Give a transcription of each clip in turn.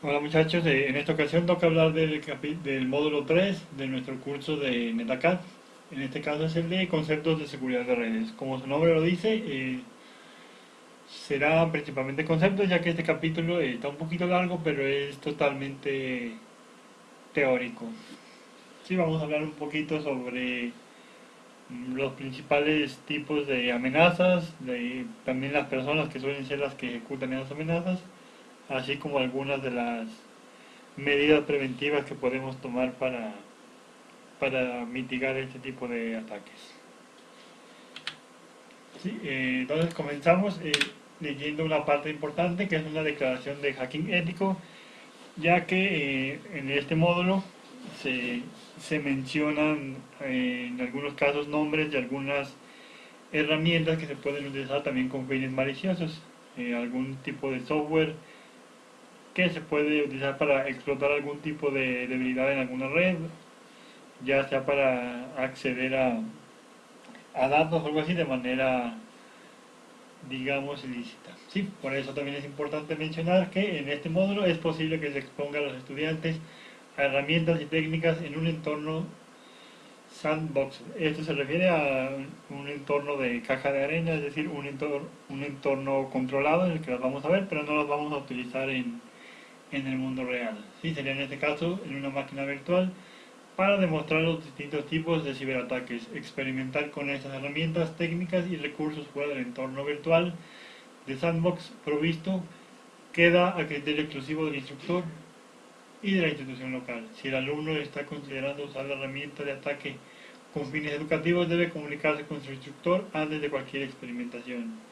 Hola muchachos, en esta ocasión toca hablar del módulo 3 de nuestro curso de NetACAD. En este caso es el de conceptos de seguridad de redes. Como su nombre lo dice, será principalmente conceptos, ya que este capítulo está un poquito largo, pero es totalmente teórico. Sí, vamos a hablar un poquito sobre los principales tipos de amenazas, también las personas que suelen ser las que ejecutan esas amenazas, así como algunas de las medidas preventivas que podemos tomar para mitigar este tipo de ataques. Sí, entonces comenzamos leyendo una parte importante que es una declaración de hacking ético, ya que en este módulo se, se mencionan en algunos casos nombres de algunas herramientas que se pueden utilizar también con fines maliciosos, algún tipo de software que se puede utilizar para explotar algún tipo de debilidad en alguna red, ya sea para acceder a datos o algo así de manera, digamos, ilícita. Sí, por eso también es importante mencionar que en este módulo es posible que se exponga a los estudiantes a herramientas y técnicas en un entorno sandbox. Esto se refiere a un entorno de caja de arena, es decir, un entorno controlado en el que las vamos a ver, pero no las vamos a utilizar en el mundo real. Sí, sería en este caso en una máquina virtual para demostrar los distintos tipos de ciberataques, experimentar con estas herramientas, técnicas y recursos fuera del entorno virtual de sandbox provisto queda a criterio exclusivo del instructor y de la institución local. Si el alumno está considerando usar la herramienta de ataque con fines educativos, debe comunicarse con su instructor antes de cualquier experimentación.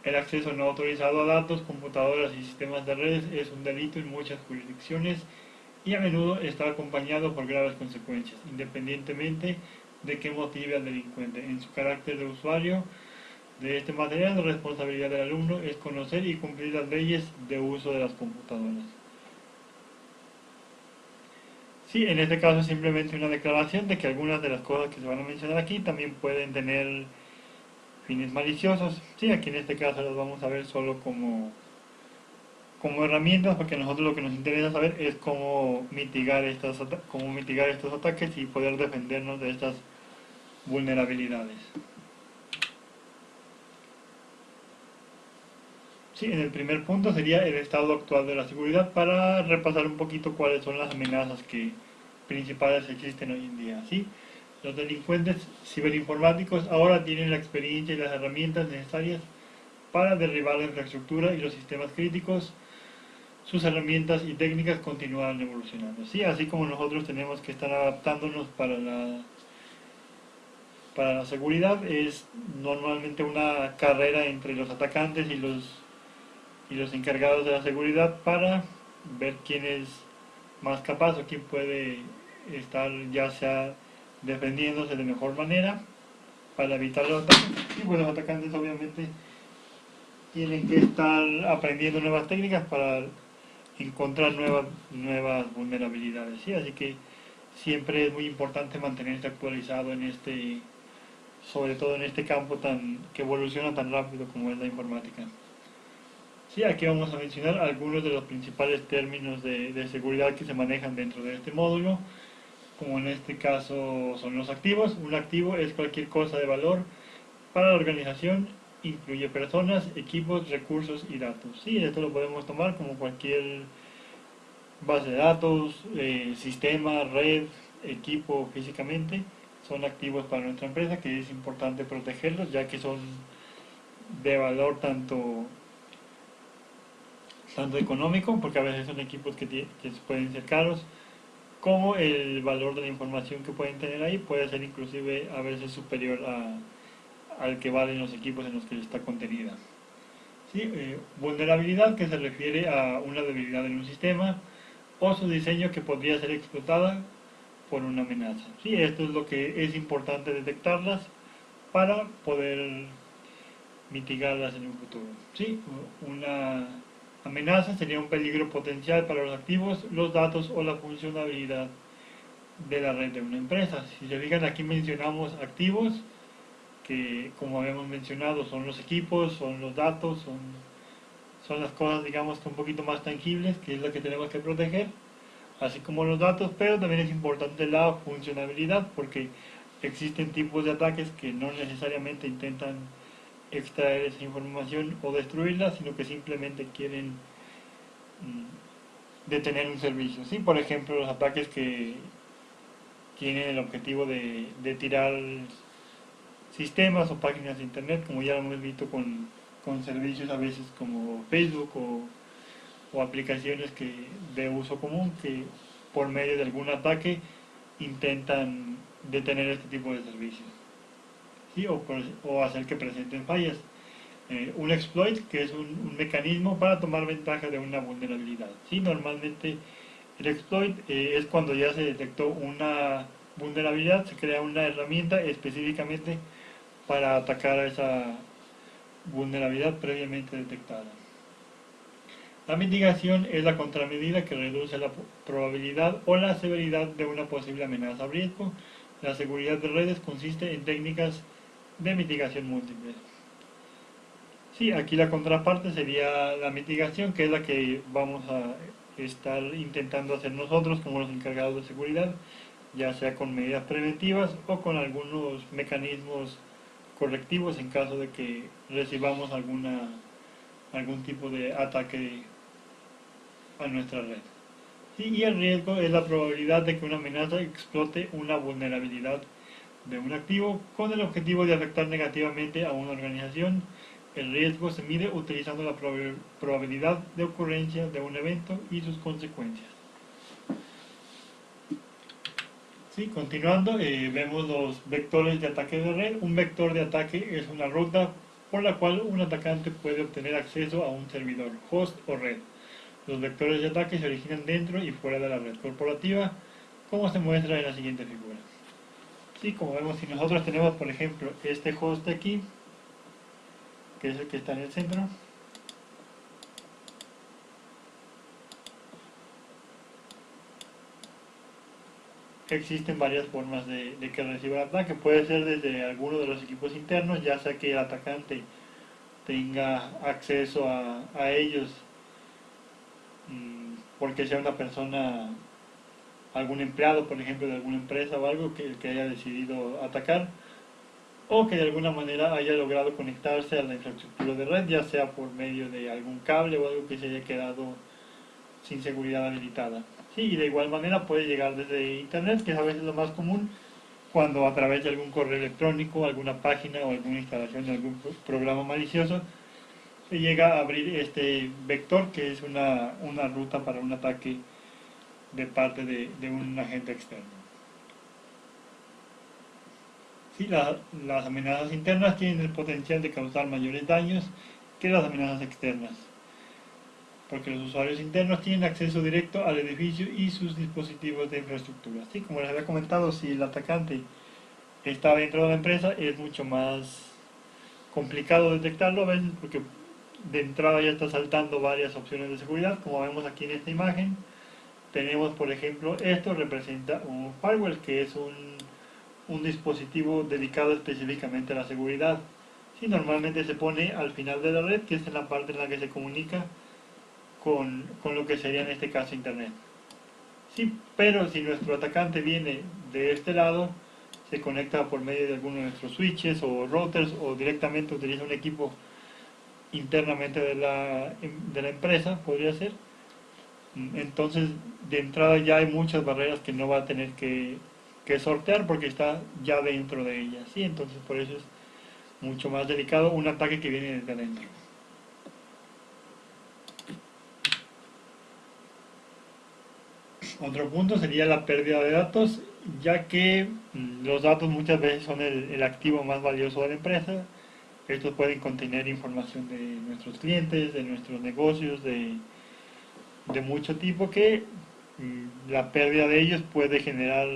El acceso no autorizado a datos, computadoras y sistemas de redes es un delito en muchas jurisdicciones y a menudo está acompañado por graves consecuencias, independientemente de qué motive al delincuente. En su carácter de usuario de este material, la responsabilidad del alumno es conocer y cumplir las leyes de uso de las computadoras. Sí, en este caso es simplemente una declaración de que algunas de las cosas que se van a mencionar aquí también pueden tener fines maliciosos. Sí, aquí en este caso las vamos a ver solo como herramientas, porque a nosotros lo que nos interesa saber es cómo mitigar estos ataques y poder defendernos de estas vulnerabilidades. Sí, en el primer punto sería el estado actual de la seguridad para repasar un poquito cuáles son las amenazas que principales existen hoy en día. ¿Sí? Los delincuentes ciberinformáticos ahora tienen la experiencia y las herramientas necesarias para derribar la infraestructura y los sistemas críticos. Sus herramientas y técnicas continúan evolucionando. Sí, así como nosotros tenemos que estar adaptándonos para la seguridad, es normalmente una carrera entre los atacantes y los encargados de la seguridad para ver quién es más capaz o quién puede estar ya sea defendiéndose de mejor manera para evitar los ataques. Y pues los atacantes obviamente tienen que estar aprendiendo nuevas técnicas para encontrar nuevas vulnerabilidades. ¿Sí? Así que siempre es muy importante mantenerse actualizado sobre todo en este campo que evoluciona tan rápido como es la informática. Sí, aquí vamos a mencionar algunos de los principales términos de seguridad que se manejan dentro de este módulo, como en este caso son los activos. Un activo es cualquier cosa de valor para la organización, incluye personas, equipos, recursos y datos. Sí, esto lo podemos tomar como cualquier base de datos, sistema, red, equipo físicamente. Son activos para nuestra empresa que es importante protegerlos ya que son de valor tanto económico, porque a veces son equipos que pueden ser caros, como el valor de la información que pueden tener ahí puede ser inclusive a veces superior al que valen los equipos en los que está contenida. ¿Sí? Vulnerabilidad que se refiere a una debilidad en un sistema o su diseño que podría ser explotada por una amenaza. ¿Sí? Esto es lo que es importante detectarlas para poder mitigarlas en un futuro. ¿Sí? Una amenaza sería un peligro potencial para los activos, los datos o la funcionalidad de la red de una empresa. Si se fijan, aquí mencionamos activos, que como habíamos mencionado son los equipos, son los datos, son las cosas, digamos, que un poquito más tangibles, que es lo que tenemos que proteger, así como los datos, pero también es importante la funcionalidad, porque existen tipos de ataques que no necesariamente intentan extraer esa información o destruirla, sino que simplemente quieren detener un servicio. ¿Sí? Por ejemplo, los ataques que tienen el objetivo de tirar sistemas o páginas de internet, como ya lo hemos visto con servicios a veces como Facebook o aplicaciones de uso común que por medio de algún ataque intentan detener este tipo de servicios, ¿sí? O hacer que presenten fallas. Un exploit, que es un mecanismo para tomar ventaja de una vulnerabilidad. ¿Sí? Normalmente el exploit es cuando ya se detectó una vulnerabilidad, se crea una herramienta específicamente para atacar a esa vulnerabilidad previamente detectada. La mitigación es la contramedida que reduce la probabilidad o la severidad de una posible amenaza o riesgo. La seguridad de redes consiste en técnicas de mitigación múltiples. Sí, aquí la contraparte sería la mitigación, que es la que vamos a estar intentando hacer nosotros como los encargados de seguridad, ya sea con medidas preventivas o con algunos mecanismos correctivos en caso de que recibamos algún tipo de ataque a nuestra red. Y el riesgo es la probabilidad de que una amenaza explote una vulnerabilidad de un activo con el objetivo de afectar negativamente a una organización. El riesgo se mide utilizando la probabilidad de ocurrencia de un evento y sus consecuencias. Sí, continuando, vemos los vectores de ataque de red. Un vector de ataque es una ruta por la cual un atacante puede obtener acceso a un servidor, host o red. Los vectores de ataque se originan dentro y fuera de la red corporativa, como se muestra en la siguiente figura. Sí, como vemos, si nosotros tenemos, por ejemplo, este host aquí, que es el que está en el centro, existen varias formas de que reciba el ataque. Puede ser desde alguno de los equipos internos, ya sea que el atacante tenga acceso a ellos porque sea una persona, algún empleado, por ejemplo, de alguna empresa o algo que haya decidido atacar, o que de alguna manera haya logrado conectarse a la infraestructura de red, ya sea por medio de algún cable o algo que se haya quedado sin seguridad habilitada. Sí, y de igual manera puede llegar desde internet, que es a veces lo más común, cuando a través de algún correo electrónico, alguna página o alguna instalación de algún programa malicioso se llega a abrir este vector, que es una ruta para un ataque de parte de un agente externo. Sí, las amenazas internas tienen el potencial de causar mayores daños que las amenazas externas, porque los usuarios internos tienen acceso directo al edificio y sus dispositivos de infraestructura. Sí, como les había comentado, si el atacante está dentro de la empresa es mucho más complicado detectarlo a veces porque de entrada ya está saltando varias opciones de seguridad, como vemos aquí en esta imagen. Tenemos, por ejemplo, esto representa un firewall, que es un dispositivo dedicado específicamente a la seguridad. Sí, normalmente se pone al final de la red, que es en la parte en la que se comunica con lo que sería en este caso Internet. Sí, pero si nuestro atacante viene de este lado, se conecta por medio de alguno de nuestros switches o routers o directamente utiliza un equipo internamente de la empresa, podría ser. Entonces, de entrada ya hay muchas barreras que no va a tener que sortear porque está ya dentro de ella. ¿Sí? Entonces, por eso es mucho más delicado un ataque que viene desde adentro. Otro punto sería la pérdida de datos, ya que los datos muchas veces son el activo más valioso de la empresa. Estos pueden contener información de nuestros clientes, de nuestros negocios, de mucho tipo que la pérdida de ellos puede generar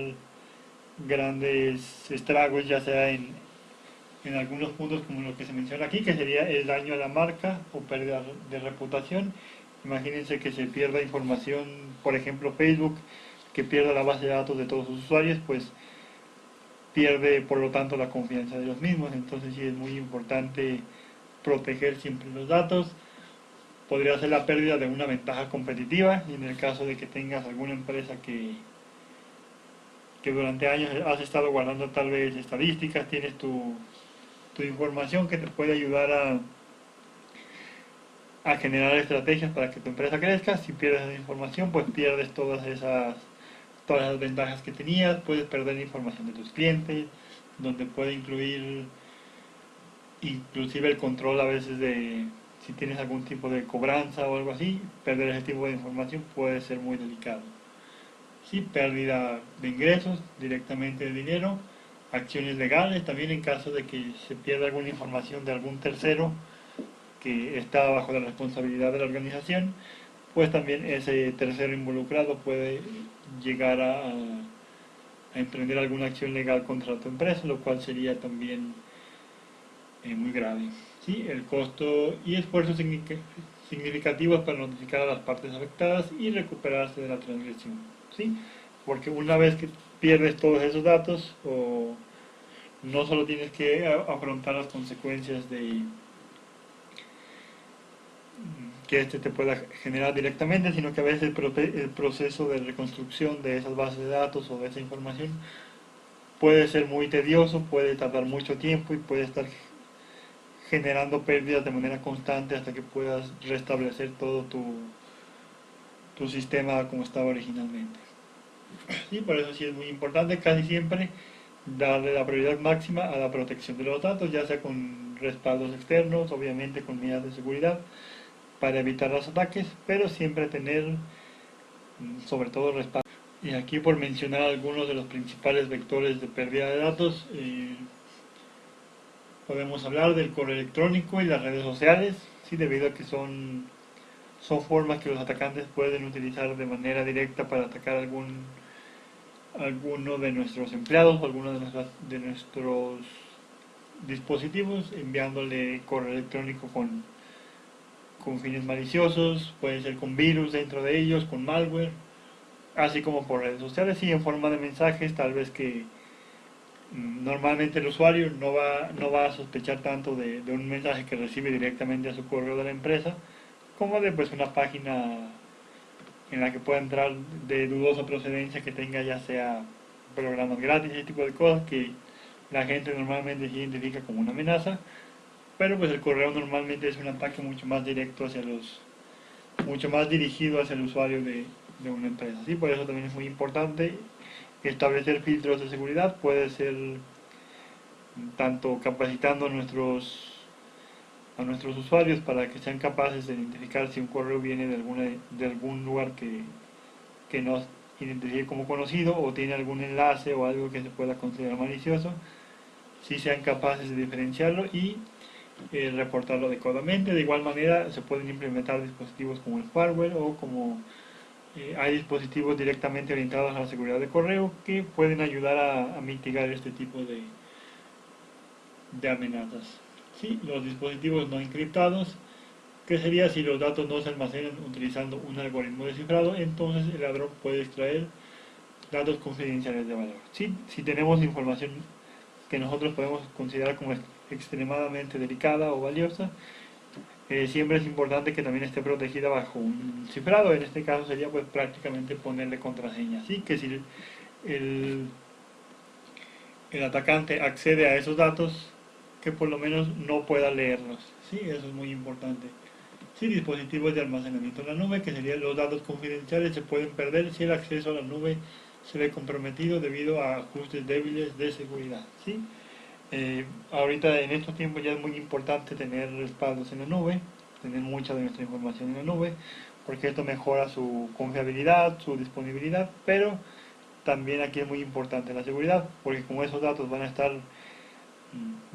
grandes estragos, ya sea en algunos puntos como lo que se menciona aquí, que sería el daño a la marca o pérdida de reputación. Imagínense que se pierda información, por ejemplo Facebook, que pierda la base de datos de todos sus usuarios, pues pierde por lo tanto la confianza de los mismos. Entonces sí es muy importante proteger siempre los datos. podría ser la pérdida de una ventaja competitiva, y en el caso de que tengas alguna empresa que durante años has estado guardando tal vez estadísticas, tienes tu información que te puede ayudar a generar estrategias para que tu empresa crezca. Si pierdes esa información, pues pierdes todas las ventajas que tenías, puedes perder información de tus clientes, donde puede incluir inclusive el control a veces de si tienes algún tipo de cobranza o algo así. Perder ese tipo de información puede ser muy delicado. Sí, pérdida de ingresos, directamente de dinero, acciones legales también en caso de que se pierda alguna información de algún tercero que está bajo la responsabilidad de la organización, pues también ese tercero involucrado puede llegar a emprender alguna acción legal contra tu empresa, lo cual sería también muy grave. ¿Sí? El costo y esfuerzos significativos para notificar a las partes afectadas y recuperarse de la transgresión. ¿Sí? Porque una vez que pierdes todos esos datos, no solo tienes que afrontar las consecuencias de que este te pueda generar directamente, sino que a veces el proceso de reconstrucción de esas bases de datos o de esa información puede ser muy tedioso, puede tardar mucho tiempo y puede estar generando pérdidas de manera constante hasta que puedas restablecer todo tu sistema como estaba originalmente. Sí, por eso sí es muy importante casi siempre darle la prioridad máxima a la protección de los datos, ya sea con respaldos externos, obviamente con medidas de seguridad para evitar los ataques, pero siempre tener sobre todo respaldo. Y aquí por mencionar algunos de los principales vectores de pérdida de datos, podemos hablar del correo electrónico y las redes sociales, ¿sí? Debido a que son formas que los atacantes pueden utilizar de manera directa para atacar alguno de nuestros empleados o alguno de nuestros dispositivos, enviándole correo electrónico con fines maliciosos, puede ser con virus dentro de ellos, con malware, así como por redes sociales y en forma de mensajes, tal vez que normalmente el usuario no va a sospechar tanto de un mensaje que recibe directamente a su correo de la empresa, como de pues una página en la que pueda entrar de dudosa procedencia, que tenga ya sea programas gratis, ese tipo de cosas que la gente normalmente se identifica como una amenaza, pero pues el correo normalmente es un ataque mucho más directo mucho más dirigido hacia el usuario de una empresa. ¿Sí? Por eso también es muy importante establecer filtros de seguridad, puede ser tanto capacitando a nuestros usuarios para que sean capaces de identificar si un correo viene de algún lugar que nos identifique como conocido o tiene algún enlace o algo que se pueda considerar malicioso, si sean capaces de diferenciarlo y reportarlo adecuadamente. De igual manera se pueden implementar dispositivos como el firewall o como hay dispositivos directamente orientados a la seguridad de correo que pueden ayudar a mitigar este tipo de amenazas. Sí, los dispositivos no encriptados, que sería si los datos no se almacenan utilizando un algoritmo de cifrado, entonces el ladrón puede extraer datos confidenciales de valor. Sí, si tenemos información que nosotros podemos considerar como extremadamente delicada o valiosa, siempre es importante que también esté protegida bajo un cifrado. En este caso sería pues prácticamente ponerle contraseña. Así que si el, el atacante accede a esos datos, que por lo menos no pueda leerlos. Sí, eso es muy importante. Sí, dispositivos de almacenamiento en la nube, que serían los datos confidenciales, se pueden perder si el acceso a la nube se ve comprometido debido a ajustes débiles de seguridad. ¿Sí? Ahorita en estos tiempos ya es muy importante tener respaldos en la nube, tener mucha de nuestra información en la nube, porque esto mejora su confiabilidad, su disponibilidad, pero también aquí es muy importante la seguridad, porque como esos datos van a estar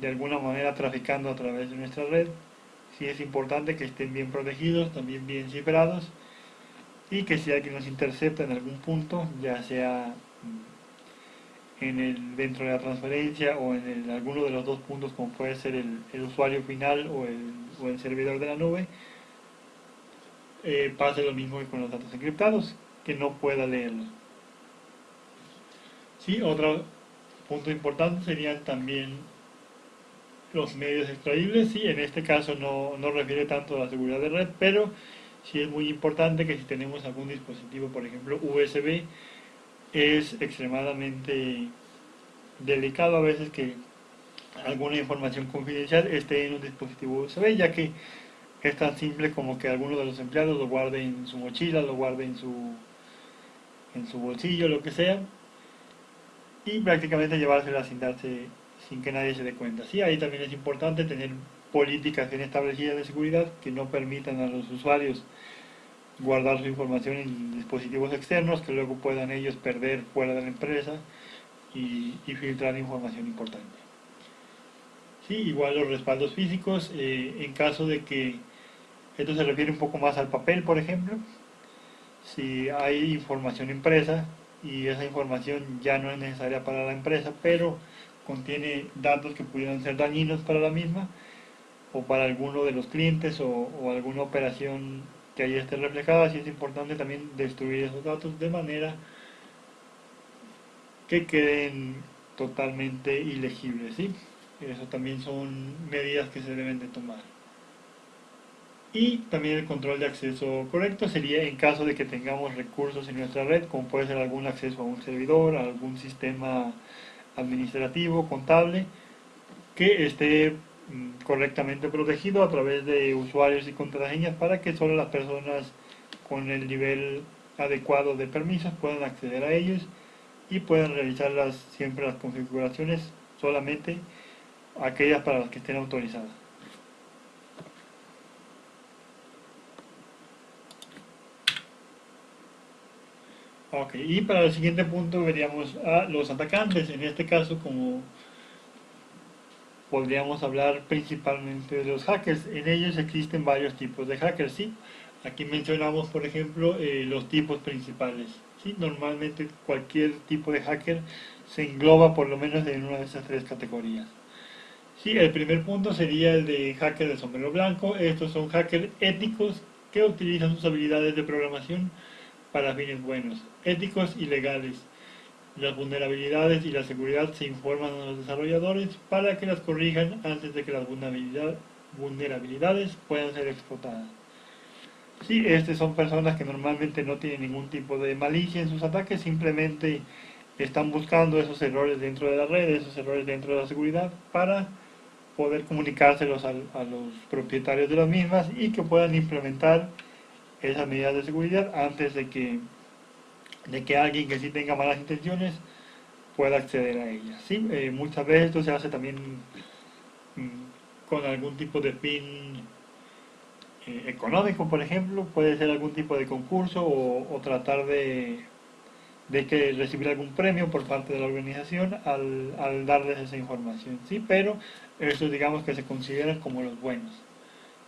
de alguna manera traficando a través de nuestra red, sí es importante que estén bien protegidos, también bien cifrados, y que si alguien los intercepta en algún punto, ya sea dentro de la transferencia o en alguno de los dos puntos como puede ser el usuario final o el servidor de la nube, pase lo mismo que con los datos encriptados, que no pueda leerlos. Sí, otro punto importante serían también los medios extraíbles, sí, en este caso no refiere tanto a la seguridad de red, pero sí es muy importante que si tenemos algún dispositivo, por ejemplo USB, es extremadamente delicado a veces que alguna información confidencial esté en un dispositivo USB, ya que es tan simple como que alguno de los empleados lo guarde en su mochila, lo guarde en su bolsillo, lo que sea, y prácticamente llevársela sin que nadie se dé cuenta. Sí, ahí también es importante tener políticas bien establecidas de seguridad que no permitan a los usuarios guardar su información en dispositivos externos que luego puedan ellos perder fuera de la empresa y filtrar información importante. Sí, igual los respaldos físicos, en caso de que esto se refiere un poco más al papel, por ejemplo, si hay información impresa y esa información ya no es necesaria para la empresa, pero contiene datos que pudieran ser dañinos para la misma o para alguno de los clientes o alguna operación que ahí esté reflejada, sí es importante también destruir esos datos de manera que queden totalmente ilegibles, ¿sí? Eso también son medidas que se deben de tomar. Y también el control de acceso correcto sería en caso de que tengamos recursos en nuestra red, como puede ser algún acceso a un servidor, a algún sistema administrativo, contable, que esté correctamente protegido a través de usuarios y contraseñas para que solo las personas con el nivel adecuado de permisos puedan acceder a ellos y puedan realizar siempre las configuraciones solamente aquellas para las que estén autorizadas. Ok, y para el siguiente punto veríamos a los atacantes. En este caso, como podríamos hablar principalmente de los hackers. En ellos existen varios tipos de hackers, ¿sí? Aquí mencionamos, por ejemplo, los tipos principales, ¿sí? Normalmente cualquier tipo de hacker se engloba por lo menos en una de esas tres categorías. Sí, el primer punto sería el de hacker de sombrero blanco. Estos son hackers éticos que utilizan sus habilidades de programación para fines buenos, éticos y legales. Las vulnerabilidades y la seguridad se informan a los desarrolladores para que las corrijan antes de que las vulnerabilidades puedan ser explotadas. Sí, estas son personas que normalmente no tienen ningún tipo de malicia en sus ataques, simplemente están buscando esos errores dentro de la red, esos errores dentro de la seguridad para poder comunicárselos a los propietarios de las mismas y que puedan implementar esas medidas de seguridad antes de que alguien que sí tenga malas intenciones pueda acceder a ellas. ¿Sí? Muchas veces esto se hace también con algún tipo de fin económico, por ejemplo, puede ser algún tipo de concurso o tratar de que recibir algún premio por parte de la organización al darles esa información, ¿sí? Pero estos digamos que se consideran como los buenos,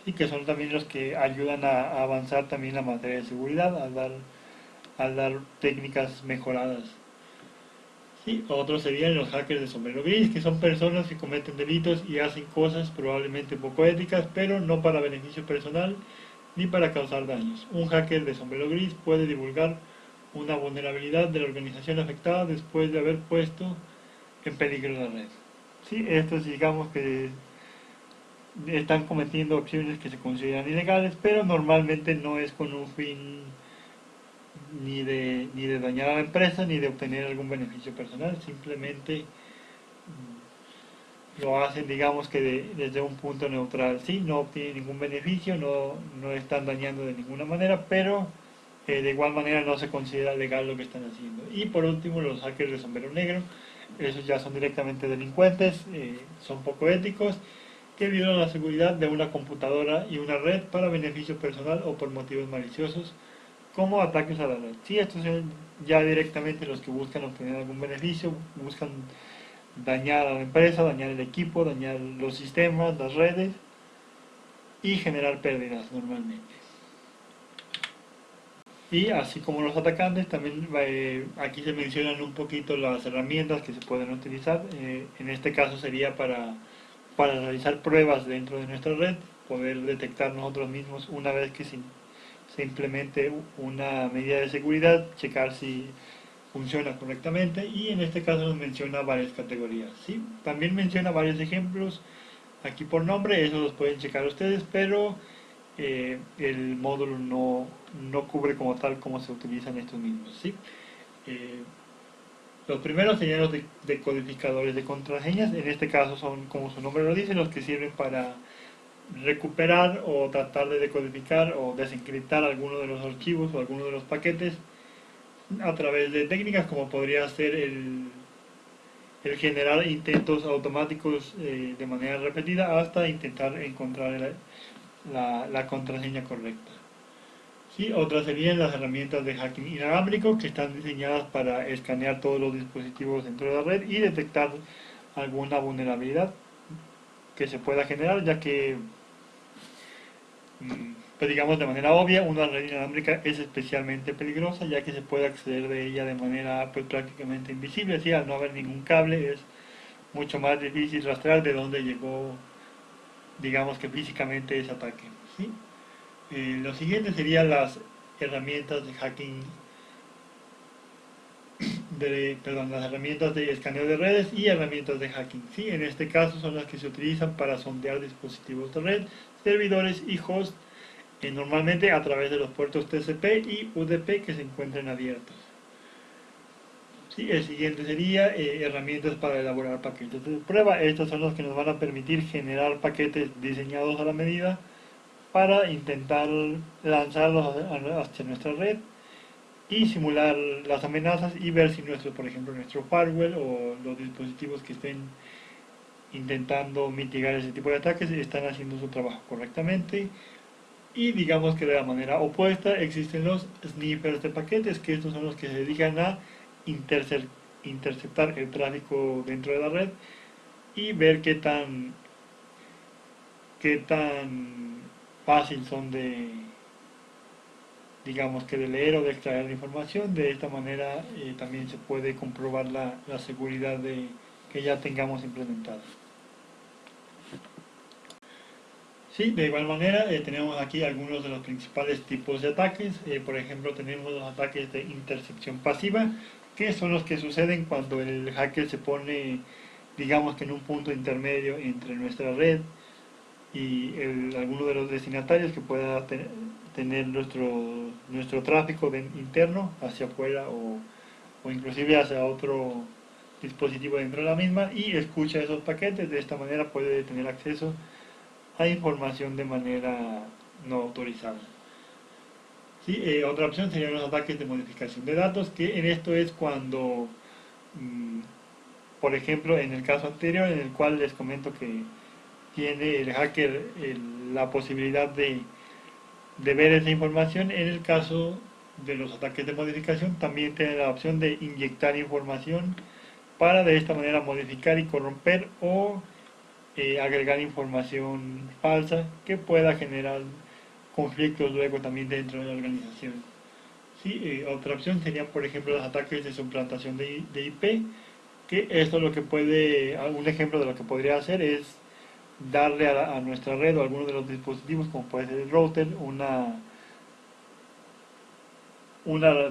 y que son también los que ayudan a avanzar también la materia de seguridad, al dar técnicas mejoradas. Sí, otros serían los hackers de sombrero gris, que son personas que cometen delitos y hacen cosas probablemente poco éticas, pero no para beneficio personal ni para causar daños. Un hacker de sombrero gris puede divulgar una vulnerabilidad de la organización afectada después de haber puesto en peligro la red. Sí, estos digamos que están cometiendo acciones que se consideran ilegales, pero normalmente no es con un fin ni de dañar a la empresa ni de obtener algún beneficio personal, simplemente lo hacen digamos que desde un punto neutral, sí, no obtienen ningún beneficio, no están dañando de ninguna manera, pero de igual manera no se considera legal lo que están haciendo. Y por último los hackers de sombrero negro, esos ya son directamente delincuentes, son poco éticos, que violan la seguridad de una computadora y una red para beneficio personal o por motivos maliciosos, como ataques a la red. Sí, estos son ya directamente los que buscan obtener algún beneficio, buscan dañar a la empresa, dañar el equipo, dañar los sistemas, las redes y generar pérdidas normalmente. Y así como los atacantes, también aquí se mencionan un poquito las herramientas que se pueden utilizar. En este caso sería para realizar pruebas dentro de nuestra red, poder detectar nosotros mismos una vez que se implemente una medida de seguridad, checar si funciona correctamente y en este caso nos menciona varias categorías. ¿Sí? También menciona varios ejemplos. aquí por nombre, eso los pueden checar ustedes, pero el módulo no cubre como tal cómo se utilizan estos mismos, ¿sí? Eh, los primeros serían los decodificadores de contraseñas, en este caso son, como su nombre lo dice, los que sirven para recuperar o tratar de decodificar o desencriptar alguno de los archivos o alguno de los paquetes a través de técnicas como podría ser el generar intentos automáticos de manera repetida hasta intentar encontrar la contraseña correcta. Sí, otras serían las herramientas de hacking inalámbrico que están diseñadas para escanear todos los dispositivos dentro de la red y detectar alguna vulnerabilidad que se pueda generar, ya que pues digamos de manera obvia, una red inalámbrica es especialmente peligrosa ya que se puede acceder de ella de manera pues prácticamente invisible, así al no haber ningún cable es mucho más difícil rastrear de dónde llegó, digamos que físicamente ese ataque, ¿sí? Lo siguiente serían las herramientas de hacking, perdón, las herramientas de escaneo de redes y herramientas de hacking, ¿sí? En este caso son las que se utilizan para sondear dispositivos de red, servidores y hosts normalmente a través de los puertos TCP y UDP que se encuentren abiertos. Sí, el siguiente sería herramientas para elaborar paquetes de prueba. Estos son los que nos van a permitir generar paquetes diseñados a la medida para intentar lanzarlos hacia nuestra red y simular las amenazas y ver si nuestro, por ejemplo, nuestro firewall o los dispositivos que estén intentando mitigar ese tipo de ataques están haciendo su trabajo correctamente. Y digamos que de la manera opuesta existen los sniffers de paquetes, que estos son los que se dedican a interceptar el tráfico dentro de la red y ver qué tan fácil son de, digamos que de leer o de extraer la información. De esta manera también se puede comprobar la seguridad que ya tengamos implementada. Sí, de igual manera tenemos aquí algunos de los principales tipos de ataques. Por ejemplo, tenemos los ataques de intercepción pasiva, que son los que suceden cuando el hacker se pone, digamos que en un punto intermedio entre nuestra red y alguno de los destinatarios que pueda tener nuestro tráfico interno hacia afuera o inclusive hacia otro dispositivo dentro de la misma y escucha esos paquetes. De esta manera puede tener acceso a información de manera no autorizada. ¿Sí? Otra opción serían los ataques de modificación de datos, que en esto es cuando, mm, por ejemplo, en el caso anterior, en el cual les comento que tiene el hacker la posibilidad de ver esa información, en el caso de los ataques de modificación también tiene la opción de inyectar información para de esta manera modificar y corromper o agregar información falsa que pueda generar conflictos luego también dentro de la organización. Sí, otra opción serían, por ejemplo, los ataques de suplantación de IP, que esto lo que puede, un ejemplo de lo que podría hacer es darle a nuestra red o a alguno de los dispositivos, como puede ser el router, una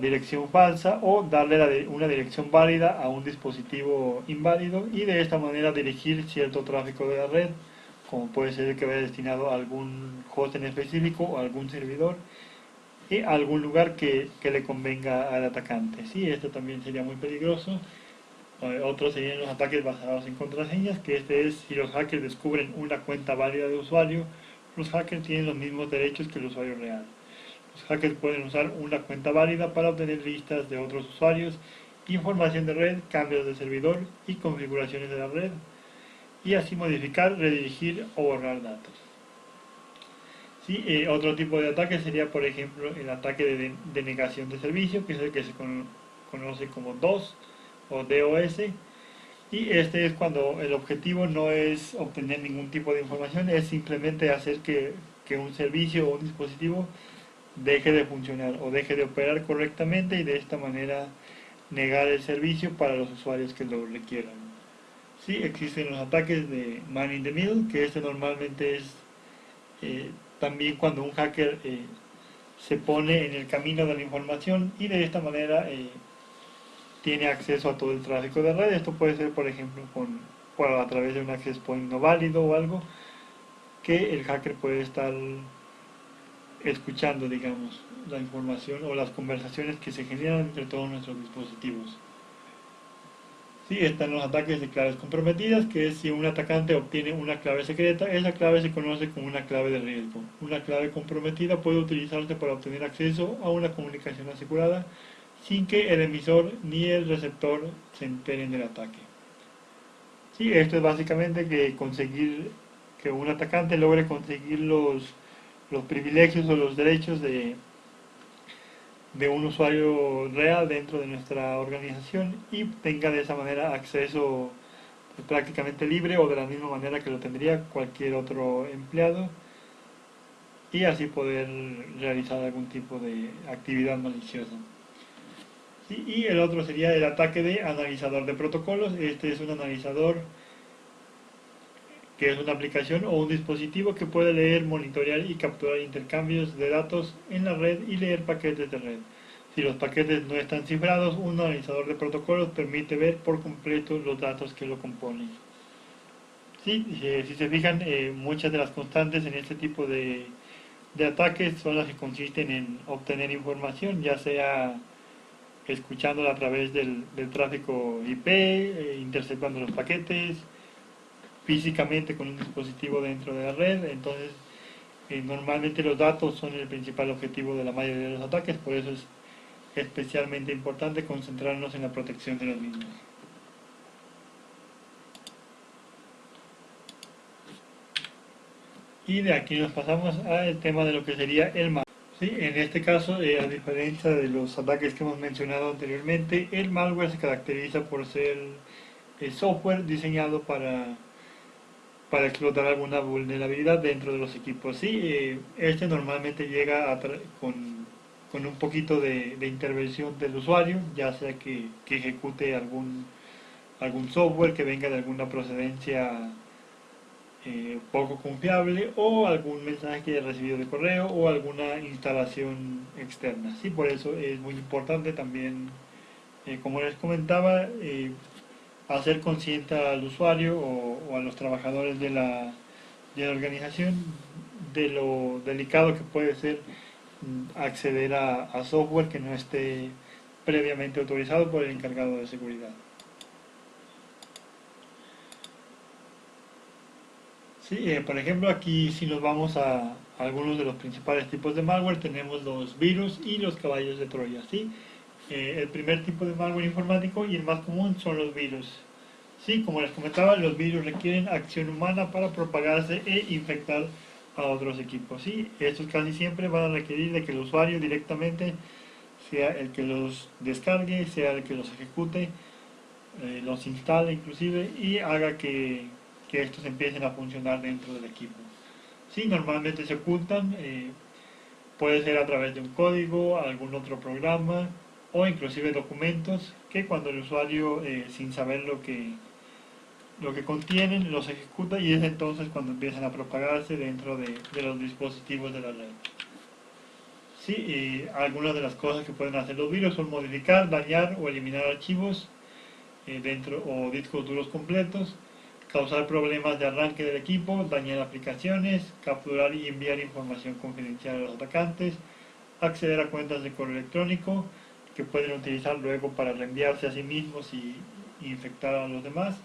dirección falsa o darle una dirección válida a un dispositivo inválido y de esta manera dirigir cierto tráfico de la red, como puede ser el que vaya destinado a algún host en específico o a algún servidor y a algún lugar que le convenga al atacante. Sí, esto también sería muy peligroso. Otros serían los ataques basados en contraseñas, que este es si los hackers descubren una cuenta válida de usuario, los hackers tienen los mismos derechos que el usuario real. Los hackers pueden usar una cuenta válida para obtener listas de otros usuarios, información de red, cambios de servidor y configuraciones de la red, y así modificar, redirigir o borrar datos. Sí, otro tipo de ataque sería, por ejemplo, el ataque de denegación de servicio, que es el que se conoce como DOS o DOS. Y este es cuando el objetivo no es obtener ningún tipo de información, es simplemente hacer que un servicio o un dispositivo deje de funcionar o deje de operar correctamente y de esta manera negar el servicio para los usuarios que lo requieran. Sí, existen los ataques de man in the middle, que este normalmente es eh, también cuando un hacker se pone en el camino de la información y de esta manera tiene acceso a todo el tráfico de red. Esto puede ser, por ejemplo, a través de un access point no válido o algo, que el hacker puede estar escuchando, digamos, la información o las conversaciones que se generan entre todos nuestros dispositivos. Sí, están los ataques de claves comprometidas, que es si un atacante obtiene una clave secreta, esa clave se conoce como una clave de riesgo. Una clave comprometida puede utilizarse para obtener acceso a una comunicación asegurada sin que el emisor ni el receptor se enteren del ataque. Sí, esto es básicamente que un atacante logre conseguir los privilegios o los derechos de un usuario real dentro de nuestra organización y tenga de esa manera acceso prácticamente libre o de la misma manera que lo tendría cualquier otro empleado y así poder realizar algún tipo de actividad maliciosa. Sí, y el otro sería el ataque de analizador de protocolos. Este es un analizador que es una aplicación o un dispositivo que puede leer, monitorear y capturar intercambios de datos en la red y leer paquetes de red. Si los paquetes no están cifrados, un analizador de protocolos permite ver por completo los datos que lo componen. Sí, si se fijan, muchas de las constantes en este tipo de ataques son las que consisten en obtener información, ya sea escuchándola a través del tráfico IP, interceptando los paquetes, físicamente con un dispositivo dentro de la red. Entonces, normalmente los datos son el principal objetivo de la mayoría de los ataques, por eso es especialmente importante concentrarnos en la protección de los mismos. Y de aquí nos pasamos al tema de lo que sería el malware. Sí, en este caso, a diferencia de los ataques que hemos mencionado anteriormente, el malware se caracteriza por ser software diseñado para explotar alguna vulnerabilidad dentro de los equipos. Sí, este normalmente llega con un poquito de intervención del usuario, ya sea que ejecute algún software que venga de alguna procedencia poco confiable o algún mensaje que haya recibido de correo o alguna instalación externa. Sí, por eso es muy importante también, como les comentaba, hacer consciente al usuario o a los trabajadores de la organización de lo delicado que puede ser acceder a software que no esté previamente autorizado por el encargado de seguridad. Sí, por ejemplo, aquí si nos vamos a algunos de los principales tipos de malware, tenemos los virus y los caballos de Troya. ¿Sí? El primer tipo de malware informático y el más común son los virus. Sí, como les comentaba, los virus requieren acción humana para propagarse e infectar a otros equipos. Sí, estos casi siempre van a requerir de que el usuario directamente sea el que los descargue, sea el que los ejecute, los instale inclusive y haga que estos empiecen a funcionar dentro del equipo. Sí, normalmente se ocultan, puede ser a través de un código, algún otro programa o inclusive documentos que cuando el usuario sin saber lo que contienen los ejecuta y es entonces cuando empiezan a propagarse dentro de los dispositivos de la red. Sí, y algunas de las cosas que pueden hacer los virus son modificar, dañar o eliminar archivos dentro o discos duros completos, causar problemas de arranque del equipo, dañar aplicaciones, capturar y enviar información confidencial a los atacantes, acceder a cuentas de correo electrónico que pueden utilizar luego para reenviarse a sí mismos y infectar a los demás,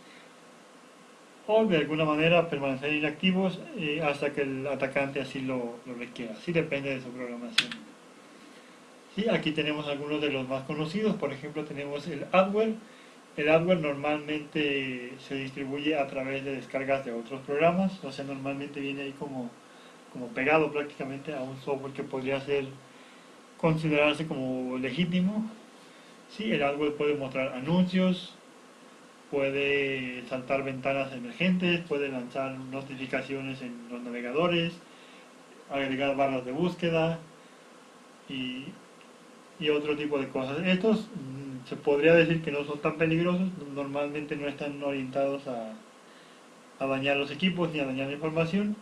o de alguna manera permanecer inactivos hasta que el atacante así lo requiera. Sí depende de su programación. Sí, aquí tenemos algunos de los más conocidos, por ejemplo tenemos el adware. El adware normalmente se distribuye a través de descargas de otros programas, o sea, normalmente viene ahí como pegado prácticamente a un software que podría ser considerarse como legítimo. Sí, el adware puede mostrar anuncios, puede saltar ventanas emergentes, puede lanzar notificaciones en los navegadores, agregar barras de búsqueda y, y otro tipo de cosas. Estos se podría decir que no son tan peligrosos, normalmente no están orientados a dañar los equipos ni a dañar la información,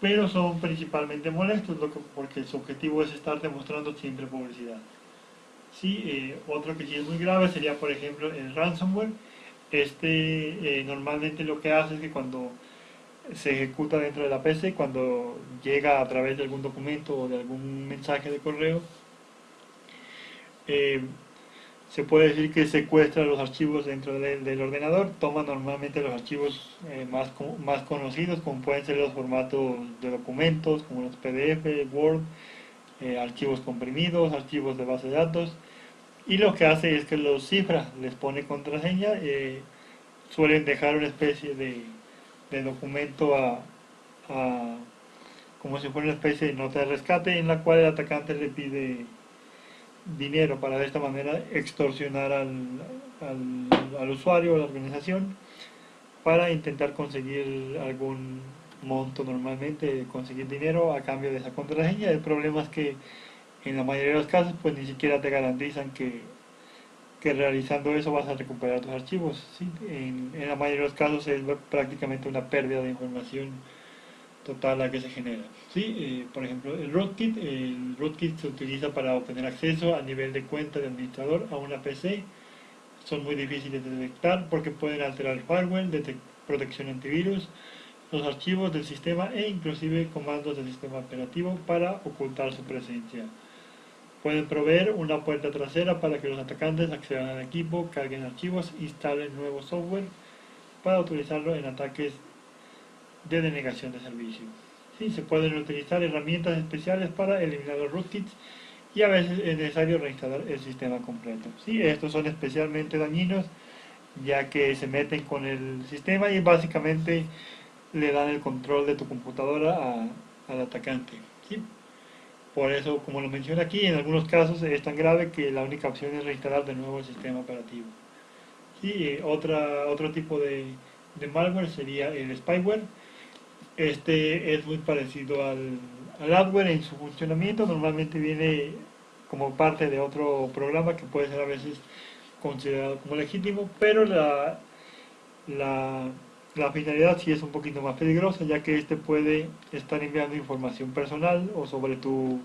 pero son principalmente molestos porque su objetivo es estar demostrando siempre publicidad. Sí, otro que sí es muy grave sería por ejemplo el ransomware. Normalmente lo que hace es que cuando se ejecuta dentro de la PC cuando llega a través de algún documento o de algún mensaje de correo. eh, Se puede decir que secuestra los archivos dentro del ordenador, toma normalmente los archivos más conocidos, como pueden ser los formatos de documentos, como los PDF, Word, archivos comprimidos, archivos de base de datos, y lo que hace es que los cifra, les pone contraseña, suelen dejar una especie de documento a- como si fuera una especie de nota de rescate en la cual el atacante le pide dinero para de esta manera extorsionar al usuario o a la organización para intentar conseguir algún monto, normalmente conseguir dinero a cambio de esa contraseña. El problema es que en la mayoría de los casos pues ni siquiera te garantizan que realizando eso vas a recuperar tus archivos, ¿sí? En la mayoría de los casos es prácticamente una pérdida de información total la que se genera. ¿Sí? Por ejemplo, el rootkit se utiliza para obtener acceso a nivel de cuenta de administrador a una PC. Son muy difíciles de detectar porque pueden alterar el firewall, protección antivirus, los archivos del sistema e inclusive comandos del sistema operativo para ocultar su presencia. Pueden proveer una puerta trasera para que los atacantes accedan al equipo, carguen archivos, instalen nuevo software para utilizarlo en ataques de denegación de servicio. Sí, se pueden utilizar herramientas especiales para eliminar los rootkits y a veces es necesario reinstalar el sistema completo. Sí, estos son especialmente dañinos ya que se meten con el sistema y básicamente le dan el control de tu computadora al atacante. ¿Sí? Por eso, como lo menciona aquí, en algunos casos es tan grave que la única opción es reinstalar de nuevo el sistema operativo. Sí, otro tipo de malware sería el spyware. Este es muy parecido al adware en su funcionamiento, normalmente viene como parte de otro programa que puede ser a veces considerado como legítimo, pero la, la finalidad sí es un poquito más peligrosa, ya que este puede estar enviando información personal o sobre tus,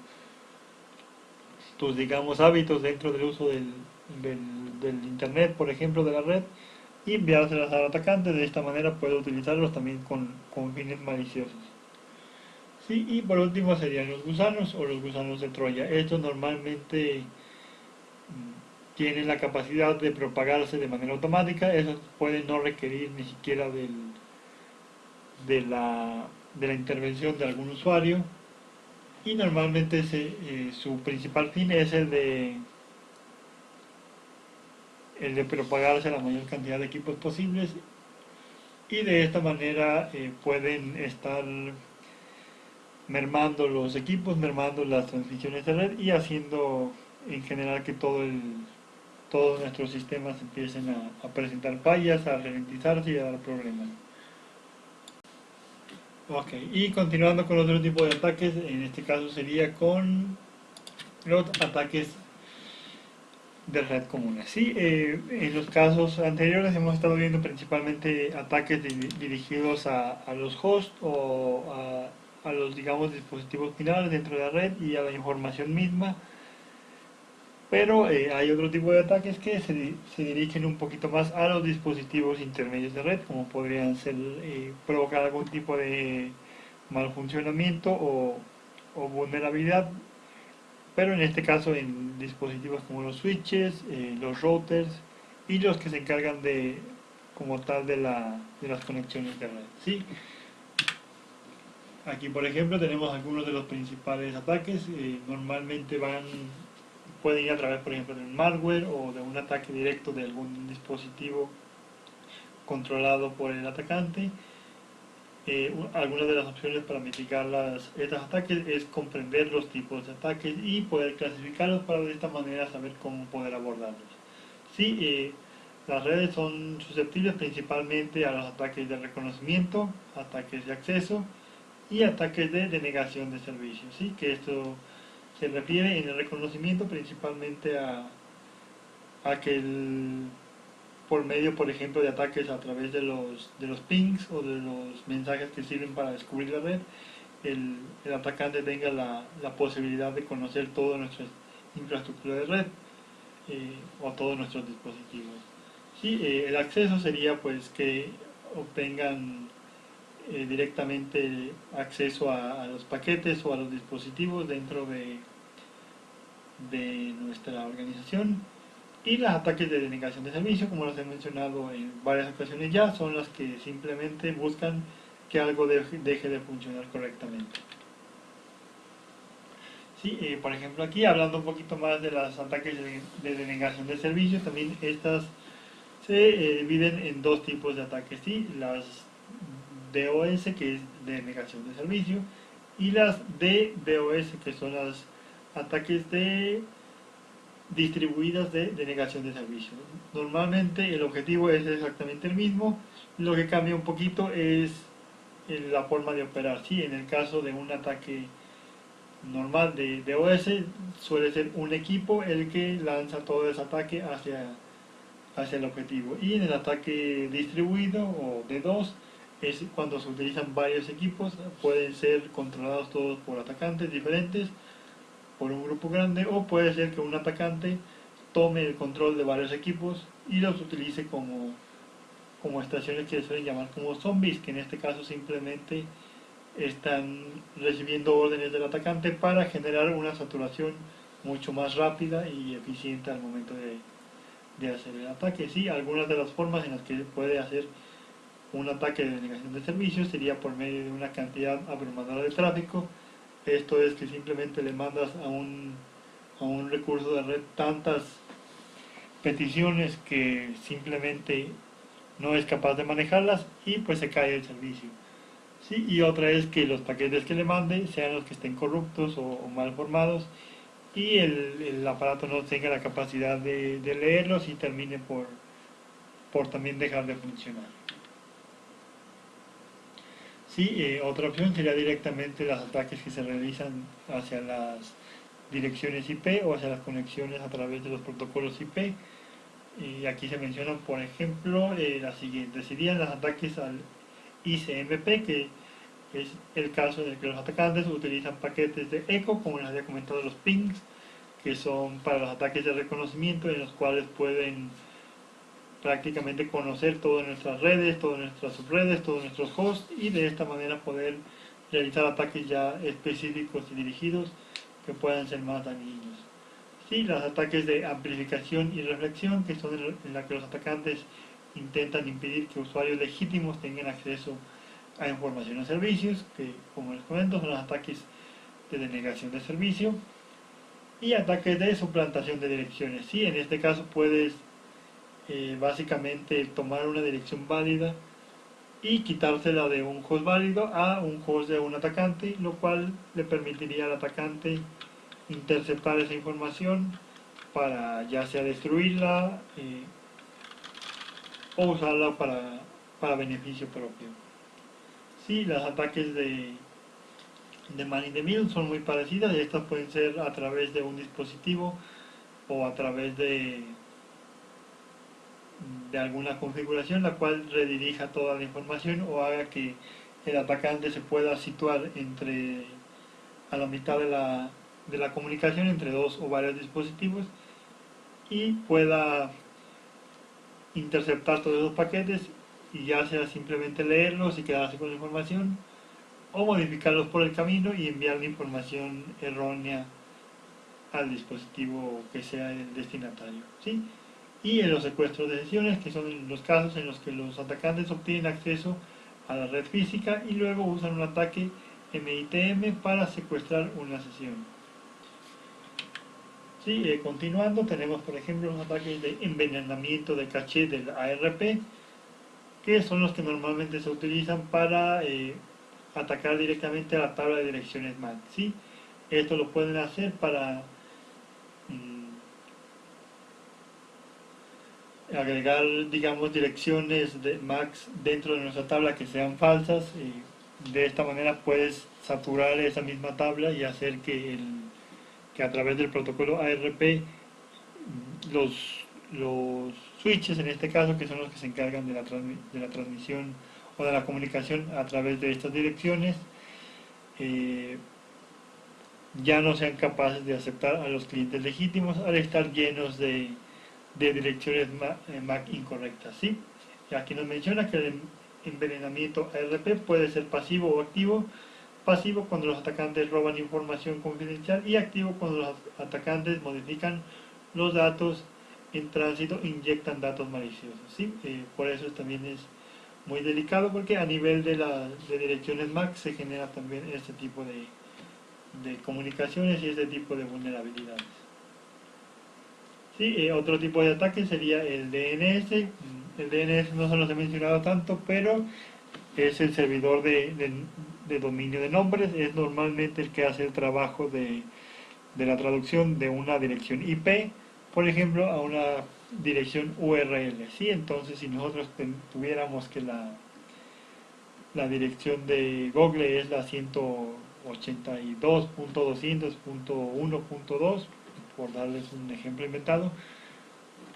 digamos, hábitos dentro del uso del Internet, por ejemplo, de la red, y enviárselas al atacante. De esta manera puede utilizarlos también con fines maliciosos. Sí, y por último serían los gusanos o los gusanos de Troya. Estos normalmente tienen la capacidad de propagarse de manera automática. Esos pueden no requerir ni siquiera de la, de la intervención de algún usuario. Y normalmente su principal fin es el de propagarse a la mayor cantidad de equipos posibles. Y de esta manera pueden estar mermando los equipos, mermando las transmisiones de red y haciendo en general que todos nuestros sistemas empiecen a presentar fallas, a ralentizarse y a dar problemas. Ok, y continuando con otro tipo de ataques, en este caso sería con los ataques de red comunes. Sí, en los casos anteriores hemos estado viendo principalmente ataques dirigidos a los hosts o a los, digamos, dispositivos finales dentro de la red y a la información misma. Pero hay otro tipo de ataques que se dirigen un poquito más a los dispositivos intermedios de red, como podrían ser provocar algún tipo de mal funcionamiento o vulnerabilidad, pero en este caso en dispositivos como los switches, los routers y los que se encargan como tal de las conexiones de red. ¿Sí? Aquí, por ejemplo, tenemos algunos de los principales ataques. Normalmente pueden ir a través, por ejemplo, de un malware o de un ataque directo de algún dispositivo controlado por el atacante. Algunas de las opciones para mitigar estos ataques es comprender los tipos de ataques y poder clasificarlos para de esta manera saber cómo poder abordarlos. Sí, las redes son susceptibles principalmente a los ataques de reconocimiento, ataques de acceso y ataques de denegación de servicios. ¿Sí? Que esto se refiere en el reconocimiento principalmente a que por medio, por ejemplo, de ataques a través de los pings o de los mensajes que sirven para descubrir la red, el atacante tenga la posibilidad de conocer toda nuestra infraestructura de red o todos nuestros dispositivos. Sí, el acceso sería pues que obtengan directamente acceso a los paquetes o a los dispositivos dentro de nuestra organización. Y los ataques de denegación de servicio, como los he mencionado en varias ocasiones ya, son las que simplemente buscan que algo deje de funcionar correctamente. Sí, por ejemplo aquí hablando un poquito más de los ataques de denegación de servicio, también estas se dividen en dos tipos de ataques, ¿sí? Las DOS, que es denegación de servicio, y las DDoS, que son los ataques de distribuidas de denegación de servicio. Normalmente el objetivo es exactamente el mismo, lo que cambia un poquito es la forma de operar. ¿Sí? En el caso de un ataque normal de DOS, suele ser un equipo el que lanza todo ese ataque hacia el objetivo. Y en el ataque distribuido o D2 es cuando se utilizan varios equipos, pueden ser controlados todos por atacantes diferentes, por un grupo grande, o puede ser que un atacante tome el control de varios equipos y los utilice como estaciones que se suelen llamar como zombies, que en este caso simplemente están recibiendo órdenes del atacante para generar una saturación mucho más rápida y eficiente al momento de hacer el ataque. Sí, algunas de las formas en las que puede hacer un ataque de denegación de servicios sería por medio de una cantidad abrumadora de tráfico. Esto es que simplemente le mandas a un recurso de red tantas peticiones que simplemente no es capaz de manejarlas y pues se cae el servicio. ¿Sí? Y otra es que los paquetes que le mande sean los que estén corruptos o mal formados y el aparato no tenga la capacidad de leerlos y termine por también dejar de funcionar. Sí, otra opción sería directamente los ataques que se realizan hacia las direcciones IP o hacia las conexiones a través de los protocolos IP. Y aquí se mencionan, por ejemplo, las siguientes. Serían los ataques al ICMP, que es el caso en el que los atacantes utilizan paquetes de eco, como les había comentado, los pings, que son para los ataques de reconocimiento, en los cuales pueden prácticamente conocer todas nuestras redes, todas nuestras subredes, todos nuestros hosts y de esta manera poder realizar ataques ya específicos y dirigidos que puedan ser más dañinos. Sí, los ataques de amplificación y reflexión, que son en la que los atacantes intentan impedir que usuarios legítimos tengan acceso a información o servicios, que como les comento son los ataques de denegación de servicio, y ataques de suplantación de direcciones. Sí, en este caso puedes básicamente tomar una dirección válida y quitársela de un host válido a un host de un atacante, lo cual le permitiría al atacante interceptar esa información para ya sea destruirla o usarla para beneficio propio. Sí, los ataques de man in the middle son muy parecidas y estas pueden ser a través de un dispositivo o a través de alguna configuración la cual redirija toda la información o haga que el atacante se pueda situar a la mitad de la comunicación entre dos o varios dispositivos y pueda interceptar todos esos paquetes y ya sea simplemente leerlos y quedarse con la información o modificarlos por el camino y enviar la información errónea al dispositivo que sea el destinatario. ¿Sí? Y en los secuestros de sesiones, que son los casos en los que los atacantes obtienen acceso a la red física y luego usan un ataque MITM para secuestrar una sesión. Sí, continuando, tenemos por ejemplo los ataques de envenenamiento de caché del ARP, que son los que normalmente se utilizan para atacar directamente a la tabla de direcciones MAC. ¿Sí? Esto lo pueden hacer para agregar, digamos, direcciones de MACs dentro de nuestra tabla que sean falsas. Y de esta manera puedes saturar esa misma tabla y hacer que a través del protocolo ARP los switches, en este caso, que son los que se encargan de la transmisión o de la comunicación a través de estas direcciones, ya no sean capaces de aceptar a los clientes legítimos al estar llenos de direcciones MAC incorrectas. ¿Sí? Y aquí nos menciona que envenenamiento ARP puede ser pasivo o activo. Pasivo cuando los atacantes roban información confidencial y activo cuando los atacantes modifican los datos en tránsito, inyectan datos maliciosos. ¿Sí? Por eso también es muy delicado, porque a nivel de direcciones MAC se genera también este tipo de comunicaciones y este tipo de vulnerabilidades. ¿Sí? Otro tipo de ataque sería el DNS. El DNS no se los he mencionado tanto, pero es el servidor de dominio de nombres. Es normalmente el que hace el trabajo de la traducción de una dirección IP, por ejemplo, a una dirección URL. ¿Sí? Entonces, si nosotros tuviéramos que la dirección de Google es la 182.200.1.2, por darles un ejemplo inventado,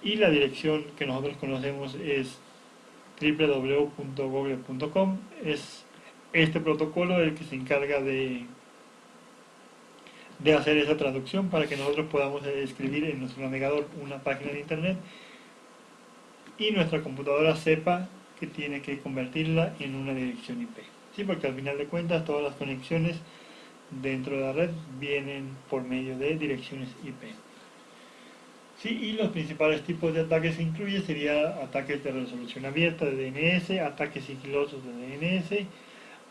y la dirección que nosotros conocemos es www.google.com. Es este protocolo el que se encarga de hacer esa traducción para que nosotros podamos escribir en nuestro navegador una página de internet y nuestra computadora sepa que tiene que convertirla en una dirección IP. Sí, porque al final de cuentas todas las conexiones dentro de la red vienen por medio de direcciones IP. Sí, y los principales tipos de ataques que incluye serían ataques de resolución abierta de DNS, ataques sigilosos de DNS,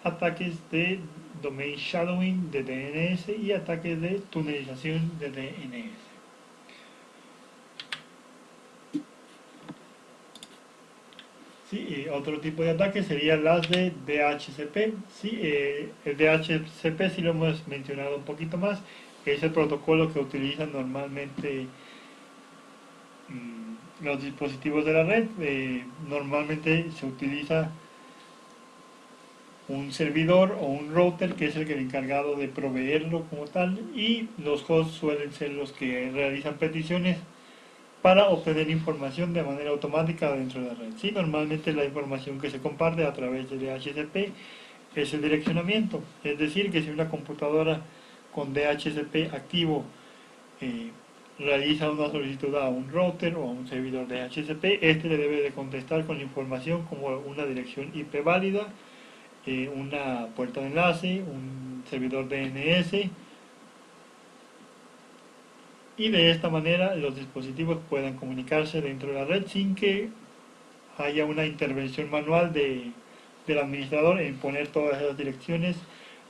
ataques de domain shadowing de DNS y ataques de tunelización de DNS. Sí, otro tipo de ataque sería las de DHCP. Sí, el DHCP sí lo hemos mencionado un poquito más. Es el protocolo que utilizan normalmente los dispositivos de la red. Normalmente se utiliza un servidor o un router que es el encargado de proveerlo como tal, y los hosts suelen ser los que realizan peticiones para obtener información de manera automática dentro de la red. Sí, normalmente la información que se comparte a través de DHCP es el direccionamiento, es decir, que si una computadora con DHCP activo eh, realiza una solicitud a un router o a un servidor DHCP, este le debe de contestar con la información como una dirección IP válida, una puerta de enlace, un servidor DNS, y de esta manera los dispositivos puedan comunicarse dentro de la red sin que haya una intervención manual del administrador en poner todas esas direcciones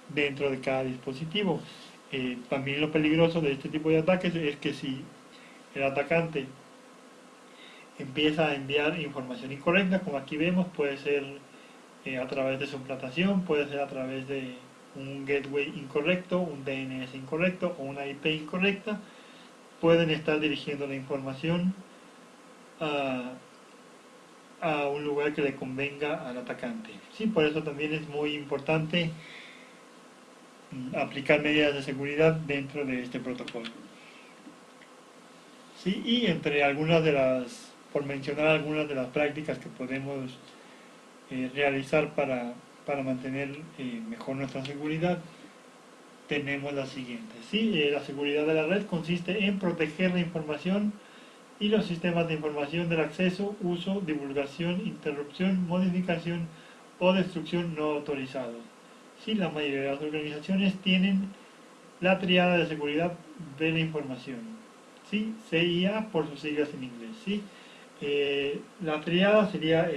dentro de cada dispositivo. También lo peligroso de este tipo de ataques es que si el atacante empieza a enviar información incorrecta, como aquí vemos, puede ser a través de su implantación, puede ser a través de un gateway incorrecto, un DNS incorrecto o una IP incorrecta, pueden estar dirigiendo la información a un lugar que le convenga al atacante. Sí, por eso también es muy importante aplicar medidas de seguridad dentro de este protocolo. Sí, y entre algunas de las, por mencionar algunas de las prácticas que podemos realizar para mantener mejor nuestra seguridad, tenemos la siguiente. ¿Sí? La seguridad de la red consiste en proteger la información y los sistemas de información del acceso, uso, divulgación, interrupción, modificación o destrucción no autorizados. ¿Sí? La mayoría de las organizaciones tienen la triada de seguridad de la información. ¿Sí? CIA por sus siglas en inglés. ¿Sí? La triada sería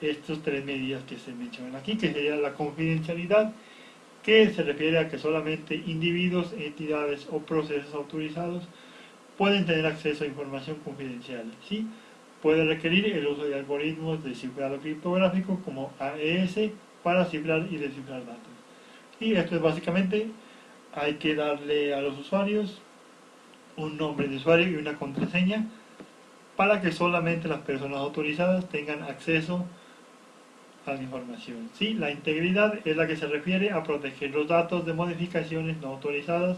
estos tres medidas que se mencionan aquí, que sería la confidencialidad, que se refiere a que solamente individuos, entidades o procesos autorizados pueden tener acceso a información confidencial. ¿Sí? Puede requerir el uso de algoritmos de cifrado criptográfico como AES para cifrar y descifrar datos. Y esto es básicamente, hay que darle a los usuarios un nombre de usuario y una contraseña para que solamente las personas autorizadas tengan acceso a la información. ¿Sí? La integridad es la que se refiere a proteger los datos de modificaciones no autorizadas,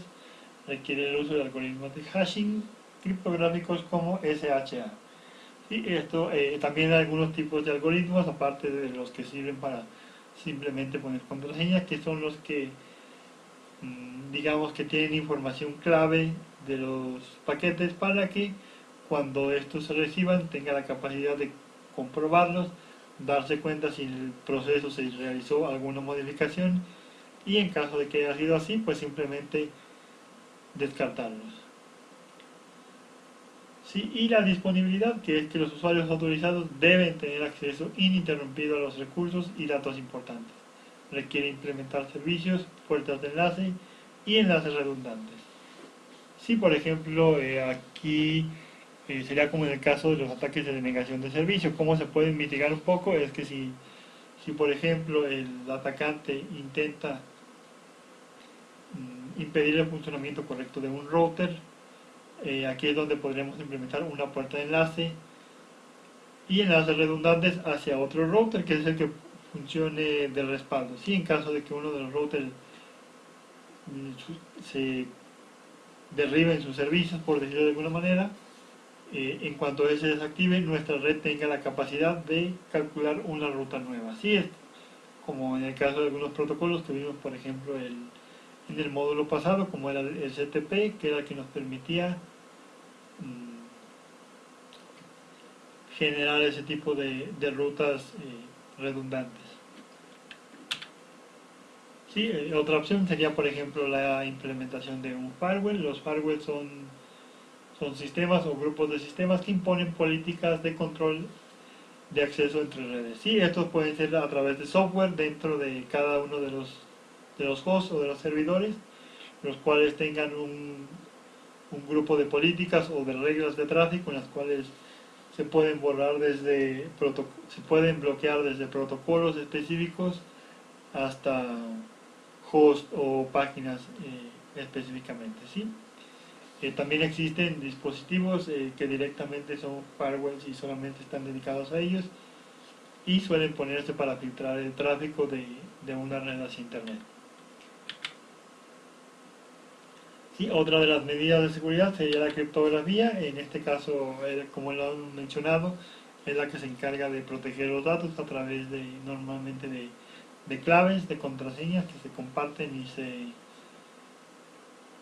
requiere el uso de algoritmos de hashing criptográficos como SHA. ¿Sí? Esto también hay algunos tipos de algoritmos, aparte de los que sirven para simplemente poner contraseñas, que son los que digamos que tienen información clave de los paquetes para que cuando estos se reciban tenga la capacidad de comprobarlos darse cuenta si en el proceso se realizó alguna modificación y en caso de que haya sido así, pues simplemente descartarlos. Sí, y la disponibilidad, que es que los usuarios autorizados deben tener acceso ininterrumpido a los recursos y datos importantes. Requiere implementar servicios, puertas de enlace y enlaces redundantes. Sí, por ejemplo, aquí sería como en el caso de los ataques de denegación de servicio. ¿Cómo se pueden mitigar un poco? Es que si por ejemplo el atacante intenta impedir el funcionamiento correcto de un router, aquí es donde podremos implementar una puerta de enlace y enlaces redundantes hacia otro router que es el que funcione de respaldo. Si en caso de que uno de los routers se derribe en sus servicios, por decirlo de alguna manera, en cuanto ese desactive, nuestra red tenga la capacidad de calcular una ruta nueva. Así es, como en el caso de algunos protocolos que vimos, por ejemplo, en el módulo pasado, como era el STP, que era el que nos permitía generar ese tipo de rutas redundantes. Sí, otra opción sería, por ejemplo, la implementación de un firewall. Los firewalls son sistemas o grupos de sistemas que imponen políticas de control de acceso entre redes. Sí, estos pueden ser a través de software dentro de cada uno de los hosts o de los servidores, los cuales tengan un grupo de políticas o de reglas de tráfico en las cuales se pueden borrar se pueden bloquear desde protocolos específicos hasta host o páginas específicamente, ¿sí? También existen dispositivos que directamente son firewalls y solamente están dedicados a ellos y suelen ponerse para filtrar el tráfico de una red hacia internet. Sí, otra de las medidas de seguridad sería la criptografía. En este caso, como lo han mencionado, es la que se encarga de proteger los datos a través normalmente de claves, de contraseñas que se comparten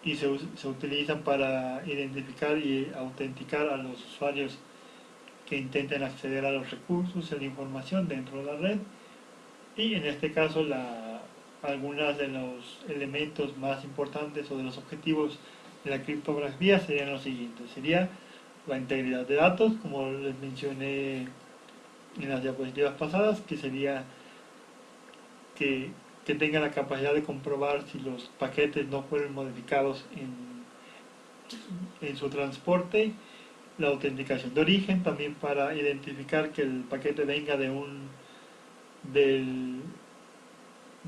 y se utilizan para identificar y autenticar a los usuarios que intenten acceder a los recursos y a la información dentro de la red. Y en este caso, algunos de los elementos más importantes o de los objetivos de la criptografía serían los siguientes. Sería la integridad de datos, como les mencioné en las diapositivas pasadas, que sería que, que tenga la capacidad de comprobar si los paquetes no fueron modificados en su transporte. La autenticación de origen, también para identificar que el paquete venga del,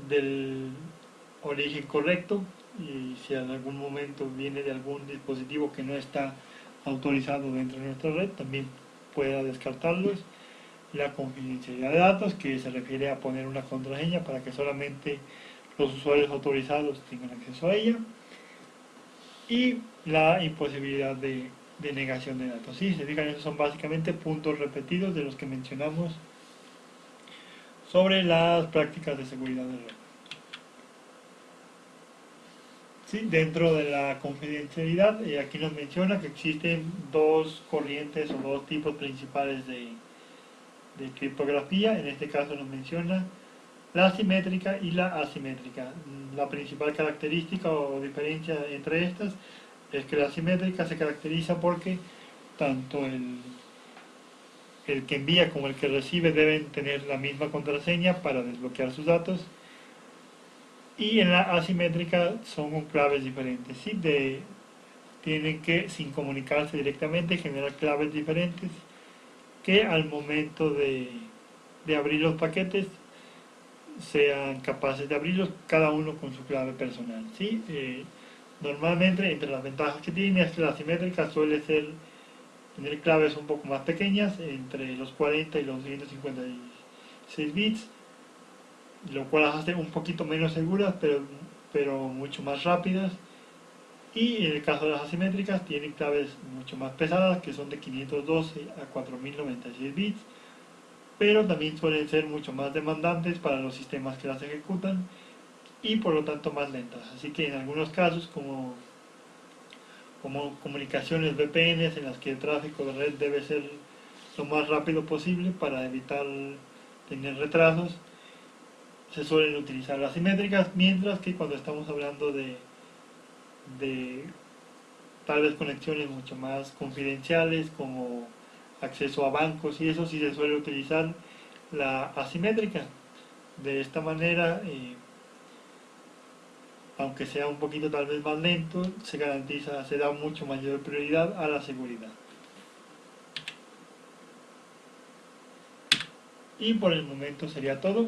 del origen correcto, y si en algún momento viene de algún dispositivo que no está autorizado dentro de nuestra red, también pueda descartarlos. La confidencialidad de datos, que se refiere a poner una contraseña para que solamente los usuarios autorizados tengan acceso a ella. Y la imposibilidad de negación de datos. Sí, se fijan, esos son básicamente puntos repetidos de los que mencionamos sobre las prácticas de seguridad de red. Sí, dentro de la confidencialidad, aquí nos menciona que existen dos corrientes o dos tipos principales de criptografía. En este caso nos menciona la simétrica y la asimétrica. La principal característica o diferencia entre estas es que la simétrica se caracteriza porque tanto el que envía como el que recibe deben tener la misma contraseña para desbloquear sus datos, y en la asimétrica son con claves diferentes. ¿Sí? Tienen que, sin comunicarse directamente, generar claves diferentes que al momento de abrir los paquetes sean capaces de abrirlos cada uno con su clave personal. ¿Sí? Normalmente, entre las ventajas que tiene es que la asimétrica suele tener claves un poco más pequeñas, entre los 40 y los 256 bits, lo cual las hace un poquito menos seguras, pero mucho más rápidas. Y en el caso de las asimétricas, tienen claves mucho más pesadas, que son de 512 a 4096 bits, pero también suelen ser mucho más demandantes para los sistemas que las ejecutan y por lo tanto más lentas. Así que en algunos casos, como comunicaciones VPNs en las que el tráfico de red debe ser lo más rápido posible para evitar tener retrasos, se suelen utilizar las simétricas, mientras que cuando estamos hablando de tal vez conexiones mucho más confidenciales como acceso a bancos y eso sí se suele utilizar la asimétrica. De esta manera, aunque sea un poquito tal vez más lento, se garantiza, se da mucho mayor prioridad a la seguridad. Y por el momento sería todo.